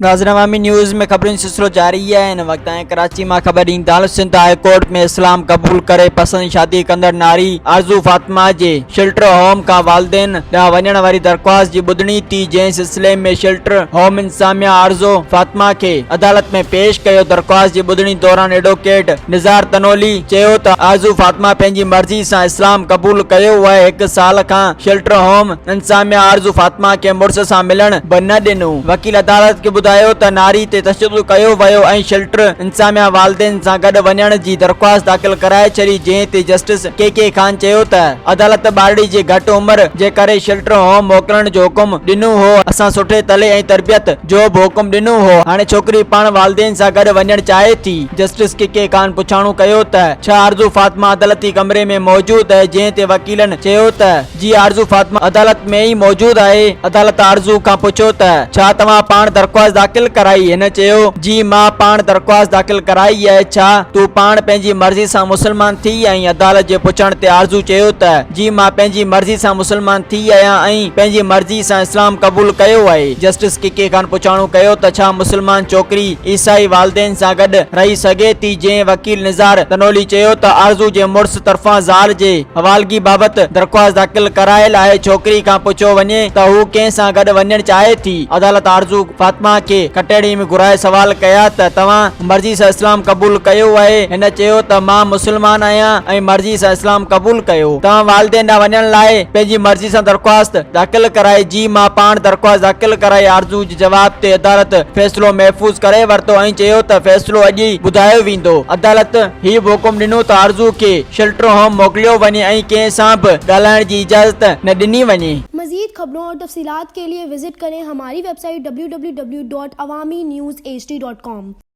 नाज़रीन, अवामी न्यूज़ में ख़बरुनि सिलसिलो जारी है। इन वक्त कराची में ख़बर ईंदड़ सिंध हाई कोर्ट में इस्लाम कबूल करे पसंद शादी कंदड़ नारी आरज़ू फातिमा जे शेल्टर होम का वालिदैन ॾांहुं वञण वारी दरख्वास्त जी ॿुधणी थी, जंहिं सिलसिले में शेल्टर होम इंतजामिया आरज़ू फातिमा के अदालत में पेश कयो। दरख्वास्त जी ॿुधणी दौरान एडवोकेट निज़ार तनोली चयो त आरज़ू फातिमा पंहिंजी मर्ज़ी सां इस्लाम कबूल कयो आहे। 1 साल खां शेल्टर होम इंतजामिया आरज़ू फातिमा के मुड़िस सां मिलण बि न ॾिनो। वकील अदालत के बुधायो त नारी ते तशद्दुद कयो वियो ऐं शेल्टर इंतजामिया वालिदैन सां गॾु वञण जी दरख्वास्त दाख़िल कराए छॾी, जंहिं ते जस्टिस के खान चयो त अदालत ॿारड़ी जी घटि उमिरि जे करे शेल्टर होम मोकिलण जो हुकुम ॾिनो हो। असां सुठे तले ऐं तरबियत जो बि हुकुम ॾिनो हो। हाणे छोकिरी पाण वालिदैन सां गॾु वञणु चाहे थी। जस्टिस के खान पुछाणो कयो त छा आरज़ू फातिमा अदालती कमरे में मौजूद आहे, जंहिं ते वकीलन चयो त जी आरज़ू फातिमा अदालत में ई मौजूद आहे। अदालत आरज़ू खां पुछो त छा तव्हां पाण दरख्वास्त दाख़िल कराई? हिन चयो जी मां पाण दरख्वास्त दाख़िल कराई आहे। छा तूं पाण पंहिंजी मर्ज़ी सां मुसलमान थी आई? अदालत जे पुछण ते आरज़ू चयो त जी मां पंहिंजी मर्ज़ी सां मुसलमान थी आहियां ऐं पंहिंजी मर्ज़ी सां इस्लाम कबूल कयो आहे। जस्टिस के खान पुछाणो कयो त छा मुसलमान छोकिरी ईसाई वालिदैन सां गॾु रही सघे थी? जंहिं वकील निज़ार तनोली चयो त आरज़ू जे मुड़िस तरफ़ां ज़ाल जे हवालगी बाबति दरख्वास्त दाख़िल करायल आहे। छोकिरी खां पुछो वञे त हू कंहिं सां गॾु वञणु चाहे थी। अदालत आरज़ू फातिमा के कटहड़ी में घुराए सवाल कया त तव्हां मर्ज़ी सां इस्लाम कबूल कयो आहे? हिन चयो त मां मुसलमान आहियां ऐं मर्ज़ी सां इस्लाम कबूल कयो। तव्हां वालिदैन ॾांहुं वञण लाइ पंहिंजी मर्ज़ी सां दरख्वास्त दाख़िल कराई? जी मां पाण दरख्वास्त दाख़िल कराई। आरज़ू जे जवाब ते अदालत फ़ैसिलो महफ़ूज़ करे वरितो ऐं चयो त फ़ैसिलो अॼु ई ॿुधायो वेंदो। अदालत हीउ बि हुकुम ॾिनो त आरज़ू खे शेल्टर होम मोकिलियो वञे ऐं कंहिं सां बि ॻाल्हाइण जी इजाज़त न ॾिनी वञे। मज़ीद खबरों और तफसीलात के लिए विजिट करें हमारी वेबसाइट www.awamiNewsHD.com।